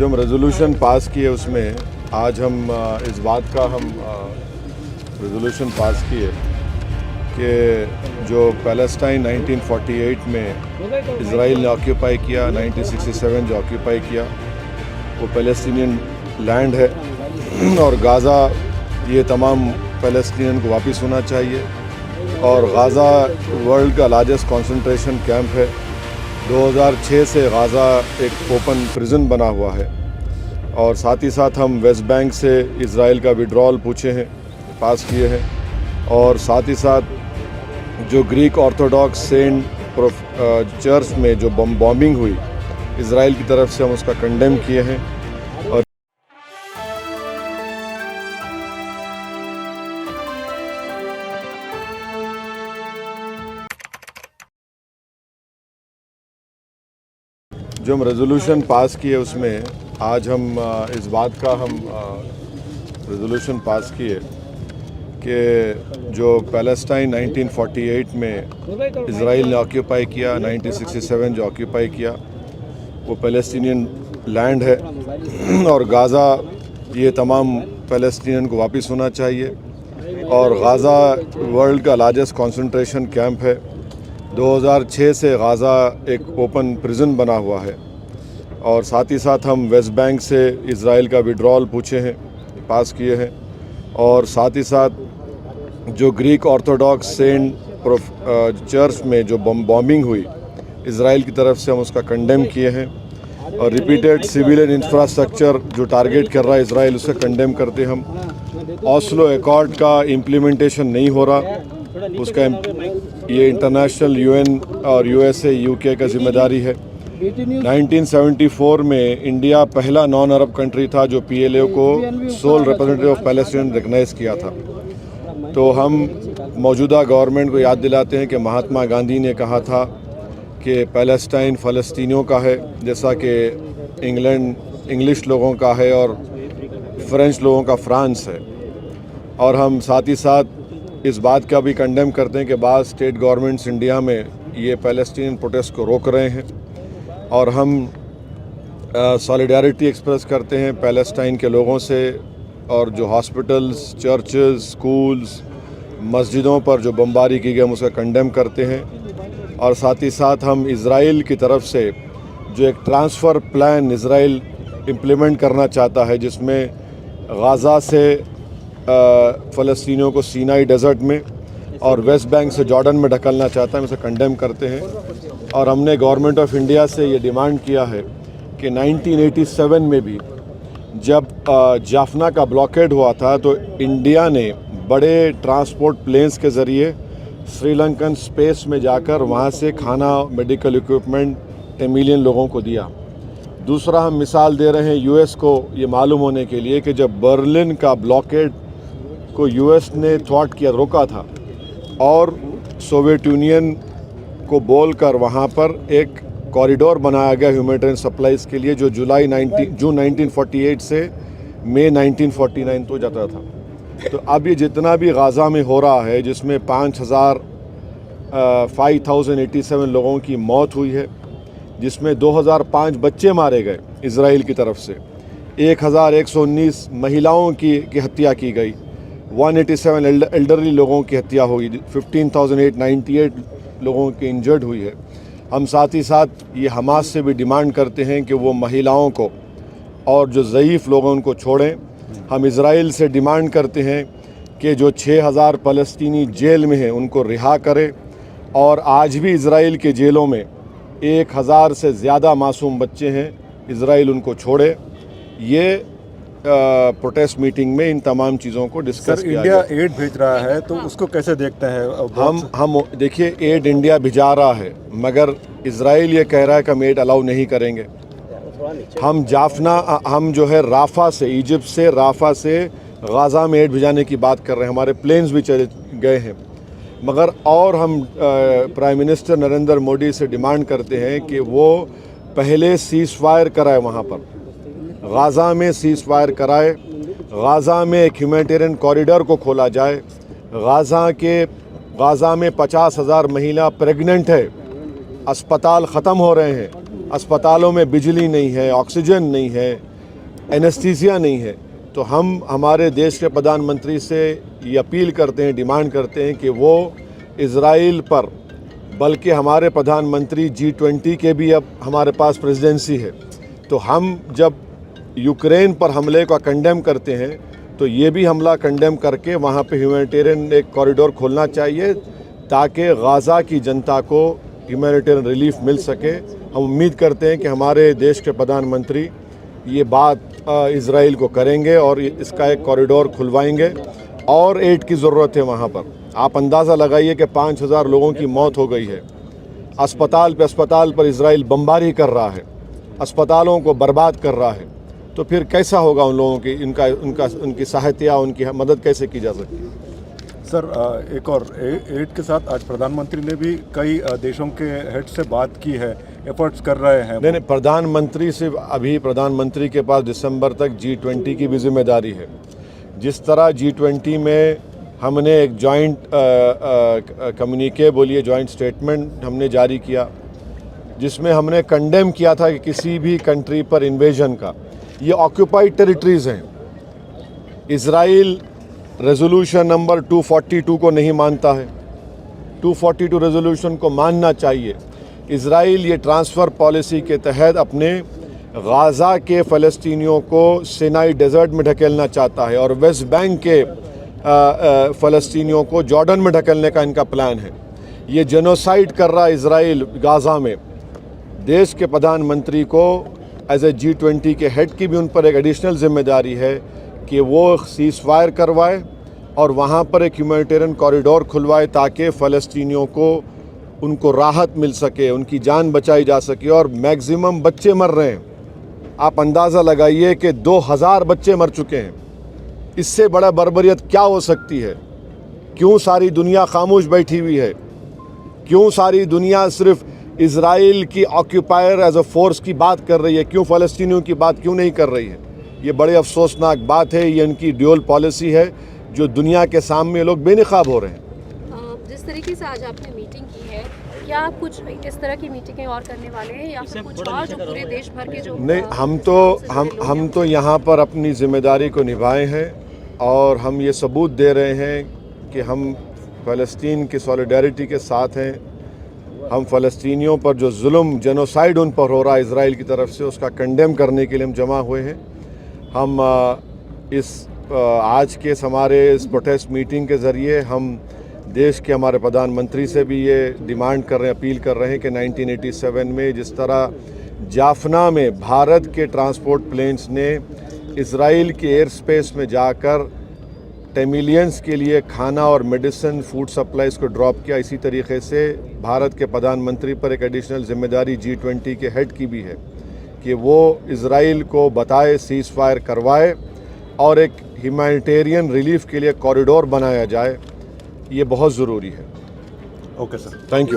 जो हम resolution pass किए उसमें आज हम इस बात का हम रेजोल्यूशन पास किए कि जो पैलेस्टाइन 1948 में इज़राइल ने ऑक्यूपाई किया, 1967 जो ऑक्यूपाई किया वो पैलेस्टीनियन लैंड है और गाज़ा ये तमाम पैलेस्टीनियन को वापस होना चाहिए। और गाज़ा वर्ल्ड का लार्जेस्ट कंसंट्रेशन कैंप है। 2006 से गाज़ा एक ओपन प्रिजन बना हुआ है। और साथ ही साथ हम वेस्ट बैंक से इज़राइल का विड्रॉल पूछे हैं, पास किए हैं। और साथ ही साथ जो ग्रीक ऑर्थोडॉक्स सेंट चर्च में जो बॉम्बिंग हुई इज़राइल की तरफ से, हम उसका कंडेम किए हैं। और जो हम रेजोल्यूशन पास किए उसमें आज हम इस बात का हम रेजोल्यूशन पास किए कि जो पैलेस्टाइन 1948 में इज़राइल ने ऑक्यूपाई किया, 1967 जो ऑक्यूपाई किया वो पैलेस्टीनियन लैंड है और गाज़ा ये तमाम पैलेस्टीनियन को वापस होना चाहिए। और गाज़ा वर्ल्ड का लार्जेस्ट कंसंट्रेशन कैंप है। 2006 से गाज़ा एक ओपन प्रिजन बना हुआ है। और साथ ही साथ हम वेस्ट बैंक से इज़राइल का विड्रॉल पूछे हैं, पास किए हैं। और साथ ही साथ जो ग्रीक ऑर्थोडॉक्स सेंट चर्च में जो बॉम्बिंग हुई इज़राइल की तरफ से, हम उसका कंडेम किए हैं। और रिपीटेड सिविलियन इंफ्रास्ट्रक्चर जो टारगेट कर रहा है इज़राइल, उसे कंडेम करते हम। ऑस्लो एकॉर्ड का इम्प्लीमेंटेशन नहीं हो रहा, उसका ये इंटरनेशनल यूएन और यूएसए यूके का जिम्मेदारी है। 1974 में इंडिया पहला नॉन अरब कंट्री था जो पीएलओ को sole representative of Palestine recognise किया था। तो हम मौजूदा गवर्नमेंट को याद दिलाते हैं कि महात्मा गांधी ने कहा था कि पैलेस्टाइन फ़लस्तीनियों का है, जैसा कि इंग्लैंड इंग्लिश लोगों का है और फ्रेंच लोगों का फ्रांस है। और हम साथ ही साथ इस बात का भी कंडेम करते हैं कि बाज़ स्टेट गवर्नमेंट्स इंडिया में ये पैलेस्टीनियन प्रोटेस्ट को रोक रहे हैं। और हम सॉलिडारिटी एक्सप्रेस करते हैं पैलेस्टाइन के लोगों से। और जो हॉस्पिटल्स, चर्चेस, स्कूल्स, मस्जिदों पर जो बमबारी की गई, हम उसका कंडेम करते हैं। और साथ ही साथ हम इज़राइल की तरफ से जो एक ट्रांसफ़र प्लान इज़राइल इम्प्लीमेंट करना चाहता है, जिसमें गाज़ा से फ़लस्तीनियों को सीनाई डेजर्ट में और वेस्ट बैंक से जॉर्डन में ढकलना चाहता है, हम उसे कंडेम करते हैं। और हमने गवर्नमेंट ऑफ इंडिया से ये डिमांड किया है कि 1987 में भी जब जाफना का ब्लॉकेड हुआ था तो इंडिया ने बड़े ट्रांसपोर्ट प्लेन्स के ज़रिए श्रीलंकन स्पेस में जाकर वहाँ से खाना, मेडिकल इक्विपमेंट 10 मिलियन लोगों को दिया। दूसरा, हम मिसाल दे रहे हैं यूएस को ये मालूम होने के लिए कि जब बर्लिन का ब्लॉकेड को यूएस ने थ्वाट किया, रोका था और सोवियत यूनियन को बोलकर वहाँ पर एक कॉरिडोर बनाया गया ह्यूमैनिटेरियन सप्लाईज़ के लिए, जो जून 1948 से मई 1949 तो जाता था। तो अब ये जितना भी गाज़ा में हो रहा है, जिसमें 5,087 लोगों की मौत हुई है, जिसमें 2005 बच्चे मारे गए इज़राइल की तरफ से, 1,119 महिलाओं की हत्या की गई, 187 एल्डरली लोगों की हत्या हुई, 15,898 लोगों की इंजर्ड हुई है। हम साथ ही साथ ये हमास से भी डिमांड करते हैं कि वो महिलाओं को और जो ज़ईफ़ लोग हैं उनको छोड़ें। हम इज़राइल से डिमांड करते हैं कि जो 6,000 फ़लस्तीनी जेल में हैं उनको रिहा करें। और आज भी इज़राइल के जेलों में 1,000 से ज़्यादा मासूम बच्चे हैं, इज़राइल उनको छोड़े। ये प्रोटेस्ट मीटिंग में इन तमाम चीज़ों को डिस्कस किया इंडिया एड भेज रहा है तो उसको कैसे देखते हैं? हम देखिए, एड इंडिया भिजा रहा है, मगर इज़राइल ये कह रहा है कि हम एड अलाउ नहीं करेंगे। हम जो है राफ़ा से, इजिप्ट से, राफ़ा से गाज़ा में एड भिजाने की बात कर रहे हैं। हमारे प्लेन्स भी चले गए हैं। मगर और हम प्राइम मिनिस्टर नरेंद्र मोदी से डिमांड करते हैं कि वो पहले सीज़ फायर कराए, वहाँ पर गाज़ा में सीज़ फायर कराए, गाज़ा में एक ह्यूमैनिटेरियन कॉरिडोर को खोला जाए। गाज़ा में 50,000 महिला प्रेग्नेंट है, अस्पताल ख़त्म हो रहे हैं, अस्पतालों में बिजली नहीं है, ऑक्सीजन नहीं है, एनेस्थीसिया नहीं है। तो हम हमारे देश के प्रधानमंत्री से ये अपील करते हैं, डिमांड करते हैं कि वो इज़राइल पर, बल्कि हमारे प्रधानमंत्री G20 के भी अब हमारे पास प्रेसिडेंसी है, तो हम जब यूक्रेन पर हमले का कंडेम करते हैं तो ये भी हमला कंडेम करके वहाँ पे ह्यूमैनिटेरियन एक कॉरिडोर खोलना चाहिए ताकि गाज़ा की जनता को ह्यूमैनिटेरियन रिलीफ मिल सके। हम उम्मीद करते हैं कि हमारे देश के प्रधानमंत्री ये बात इज़राइल को करेंगे और इसका एक कॉरिडोर खुलवाएंगे। और एड की ज़रूरत है वहाँ पर। आप अंदाज़ा लगाइए कि 5000 लोगों की मौत हो गई है। अस्पताल पर इज़राइल बमबारी कर रहा है, अस्पतालों को बर्बाद कर रहा है। तो फिर कैसा होगा उन लोगों की, उनकी सहायता, उनकी मदद कैसे की जा सकती है? सर, एक और एड के साथ आज प्रधानमंत्री ने भी कई देशों के हेड से बात की है, एफर्ट्स कर रहे हैं। नहीं, प्रधानमंत्री से अभी प्रधानमंत्री के पास दिसंबर तक G20 की भी जिम्मेदारी है। जिस तरह G20 में हमने एक जॉइंट कम्युनिके बोलिए, जॉइंट स्टेटमेंट हमने जारी किया जिसमें हमने कंडेम किया था कि किसी भी कंट्री पर इन्वेजन का, ये ऑक्यूपाइड टेरिटरीज हैं। इज़राइल रेजोल्यूशन नंबर 242 को नहीं मानता है, 242 रेजोल्यूशन को मानना चाहिए। इज़राइल ये ट्रांसफ़र पॉलिसी के तहत अपने गाज़ा के फ़लस्तीनियों को सिनाई डेजर्ट में ढकेलना चाहता है और वेस्ट बैंक के फ़लस्तीनियों को जॉर्डन में ढकेलने का इनका प्लान है। ये जेनोसाइड कर रहा है इज़राइल गाज़ा में। देश के प्रधानमंत्री को एज ए G20 के हेड की भी उन पर एक एडिशनल जिम्मेदारी है कि वो सीज़ फायर करवाए और वहाँ पर एक ह्यूमैनिटेरियन कॉरिडोर खुलवाए ताकि फ़लस्तीनियों को उनको राहत मिल सके, उनकी जान बचाई जा सके। और मैक्सिमम बच्चे मर रहे हैं। आप अंदाज़ा लगाइए कि 2000 बच्चे मर चुके हैं। इससे बड़ा बर्बरियत क्या हो सकती है? क्यों सारी दुनिया खामोश बैठी हुई है? क्यों सारी दुनिया सिर्फ इज़राइल की ऑक्यूपायर एज अ फोर्स की बात कर रही है? क्यों फ़लस्तीनियों की बात क्यों नहीं कर रही है? ये बड़े अफसोसनाक बात है। ये इनकी ड्यूअल पॉलिसी है जो दुनिया के सामने लोग बेनकाब हो रहे हैं। जिस तरीके से आज आपने मीटिंग की है, क्या आप कुछ इस तरह की मीटिंगें और करने वाले हैं या फिर कुछ और जो पूरे देश भर के जो नहीं, हम तो यहाँ पर अपनी जिम्मेदारी को निभाए हैं और हम ये सबूत दे रहे हैं कि हम फ़लस्तीन की सॉलिडारिटी के साथ हैं। हम फ़लस्तीनियों पर जो जुल्म, जेनोसाइड उन पर हो रहा है इज़राइल की तरफ से, उसका कंडेम करने के लिए हम जमा हुए हैं। हम आज के हमारे इस प्रोटेस्ट मीटिंग के ज़रिए हम देश के हमारे प्रधानमंत्री से भी ये डिमांड कर रहे हैं, अपील कर रहे हैं कि 1987 में जिस तरह जाफना में भारत के ट्रांसपोर्ट प्लेन्स ने इज़राइल के एयर स्पेस में जाकर टेमिलियंस के लिए खाना और मेडिसिन, फूड सप्लाईज़ को ड्रॉप किया, इसी तरीके से भारत के प्रधानमंत्री पर एक एडिशनल जिम्मेदारी G20 के हेड की भी है कि वो इज़राइल को बताए, सीज़ फायर करवाए और एक ह्यूमैनिटेरियन रिलीफ के लिए कॉरिडोर बनाया जाए। ये बहुत ज़रूरी है। Okay sir, thank you.